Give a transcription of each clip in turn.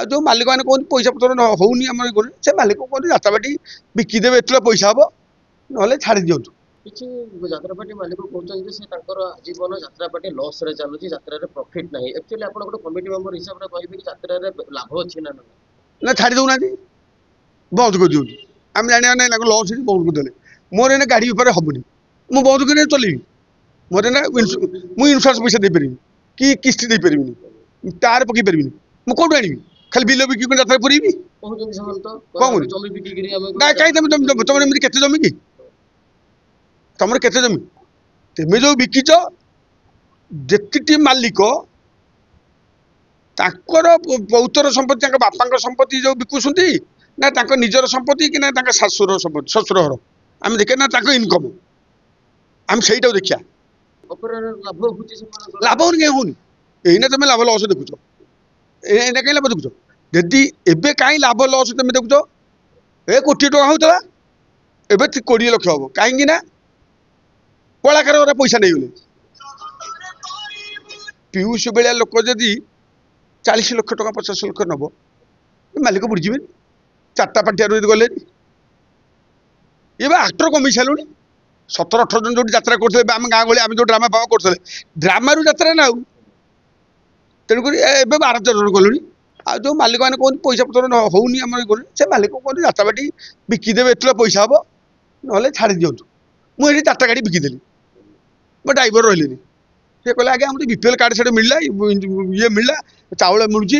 ଆଉ ଯେଉଁ ମାଲିକମାନେ କହୁଛନ୍ତି ପଇସା ପତ୍ର ହେଉନି ଆମର ସେ ମାଲିକ କହୁଛନ୍ତି ଯାତ୍ରାପାଟି ବିକିଦେବେ ଏତେବେଳେ ପଇସା ହେବ ନହେଲେ ଛାଡ଼ି ଦିଅନ୍ତୁ। କିଛି ଯାତ୍ରାପାଟି ମାଲିକ କହୁଛନ୍ତି ସେ ତାଙ୍କର ଆଜୀବନ ଯାତ୍ରାପାଟି ଲସ୍ ରେ ଚାଲୁଛି, ଯାତ୍ରାରେ ପ୍ରଫିଟ୍ ନାହିଁ। ଆକ୍ଚୁଆଲି ଆପଣ ଗୋଟେ କମିଟି ମେମ୍ବର ହିସାବରେ କହିବେ କି ଯାତ୍ରାରେ ଲାଭ ଅଛି ନା ନାହିଁ? ନା ଛାଡ଼ି ଦେଉନାହାନ୍ତି, ବନ୍ଦ କରିଦିଅନ୍ତୁ। ଆମେ ଜାଣିବା ନାହିଁ ତାଙ୍କ ଲସ୍ ହେଇଛି ବନ୍ଦ କରିଦେଲେ। ମୋର ଏଇନା ଗାଡ଼ି ବେପାର ହେବନି, ମୁଁ ବନ୍ଦ କରି ଚଲେଇବି। ମୋର ଏଇନା ମୁଁ ଇନ୍ସୁରାନ୍ସ ପଇସା ଦେଇପାରିବିନି କି କିସ୍ତି ଦେଇପାରିବିନି, ଟାୟାର ପକେଇ ପାରିବିନି। ମୁଁ କୋଉଠୁ ଆଣିବି? ଖାଲି ବିଲ ବିକି ଯାତ୍ରା ପୁରେଇବି? କହୁଛନ୍ତି ସେମାନେ ତ କ'ଣ କରିବି? ଜମି ବିକିକିରି ଆମେ କାହିଁ ତମର ଏମିତି କେତେ ଜମି କି? ତମର କେତେ ଜମି? ତେମେ ଯେଉଁ ବିକିଛ ଯେତିକି ମାଲିକ ତାଙ୍କର ପୌତ୍ର ସମ୍ପତ୍ତି, ତାଙ୍କ ବାପାଙ୍କ ସମ୍ପତ୍ତି ଯେଉଁ ବିକୁଛନ୍ତି ନା ତାଙ୍କ ନିଜର ସମ୍ପତ୍ତି କି ନା ତାଙ୍କ ଶାଶୁର ସମ୍ପତ୍ତି, ଶ୍ୱଶୁର ଘର? ଆମେ ଦେଖିବା ନା ତାଙ୍କ ଇନକମ୍, ଆମେ ସେଇଟାକୁ ଦେଖିବା। ଲାଭ ହଉନି କାହିଁ ହଉନି? ଏଇନା ତମେ ଲାଭ ଲସ୍ ଦେଖୁଛ, ଏଇନା କାହିଁ ଲାଭ ଦେଖୁଛ? ଯଦି ଏବେ କାହିଁ ଲାଭ ଲସ୍ ତମେ ଦେଖୁଛ? ଏ କୋଟିଏ ଟଙ୍କା ହଉଥିଲା, ଏବେ 20 ଲକ୍ଷ ହବ। କାହିଁକି ନା କଳାକାର ଗୁରା ପଇସା ନେଇଗଲେ। ପିୟୁଷ ଭଳିଆ ଲୋକ ଯଦି 40 ଲକ୍ଷ ଟଙ୍କା 50 ଲକ୍ଷ ନେବ, ମାଲିକ ବୁଡ଼ିଯିବେନି? 4ଟା ପାର୍ଟିଆରୁ ଯଦି ଗଲେନି, ଏବେ ଆକ୍ଟର କମେଇ ସାରିଲୁଣି। 17-18 ଜଣ ଯୋଉଠି ଯାତ୍ରା କରୁଥିଲେ, ଆମେ ଗାଁ ଗହଳି ଆମେ ଯୋଉ ଡ୍ରାମା ଫାମା କରୁଥିଲେ, ଡ୍ରାମାରୁ ଯାତ୍ରା ନା ଆଉ। ତେଣୁକରି ଏବେ 12-13 ଜଣ ଗଲେଣି। ଆଉ ଯେଉଁ ମାଲିକମାନେ କହୁଛନ୍ତି ପଇସା ପତ୍ର ହେଉନି ଆମର ସେ ମାଲିକ କହୁଛନ୍ତି ଯାତ୍ରାପାଟି ବିକିଦେବେ ଏତେବେଳେ ପଇସା ହେବ ନହେଲେ ଛାଡ଼ି ଦିଅନ୍ତୁ। ମୁଁ ଏଠି 4ଟା ଗାଡ଼ି ବିକିଦେଲି, ମୋ ଡ୍ରାଇଭର ରହିଲେନି। ସେ କହିଲେ ଆଜ୍ଞା ଆମର ବିପିଏଲ୍ କାର୍ଡ଼ ସେଠି ମିଳିଲା, ଇଏ ମିଳିଲା, ଚାଉଳ ମିଳୁଛି,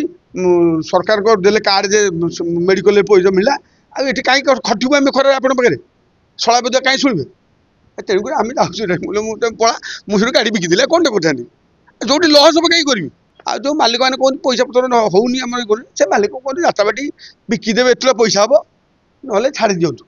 ସରକାରଙ୍କ ଦେଲେ କାର୍ଡ଼ ଯେ ମେଡ଼ିକାଲରେ ପଇସା ମିଳିଲା, ଆଉ ଏଠି କାହିଁ ଖଟିବୁ ଆମେ ଖରାରେ ଆପଣଙ୍କ ପାଖରେ? ଶଳା ବଦା କାହିଁ ଶୁଣିବେ? ତେଣୁକରି ଆମେ ଯାଉଛୁ, ମୁଁ ପଳା, ମୁଁ ସେଠୁ ଗାଡ଼ି ବିକିଦେଲି। କ'ଣଟେ କରିଥାନ୍ତି? ଯୋଉଠି ଲସ୍ ହେବ କାହିଁ କରିବି? ଆଉ ଯେଉଁ ମାଲିକମାନେ କହୁଛନ୍ତି ପଇସା ପତ୍ର ହେଉନି ଆମର ସେ ମାଲିକ କହୁଛନ୍ତି ଯାତ୍ରାପାଟି ବିକିଦେବେ ଏତେବେଳେ ପଇସା ହେବ ନହେଲେ ଛାଡ଼ି ଦିଅନ୍ତୁ।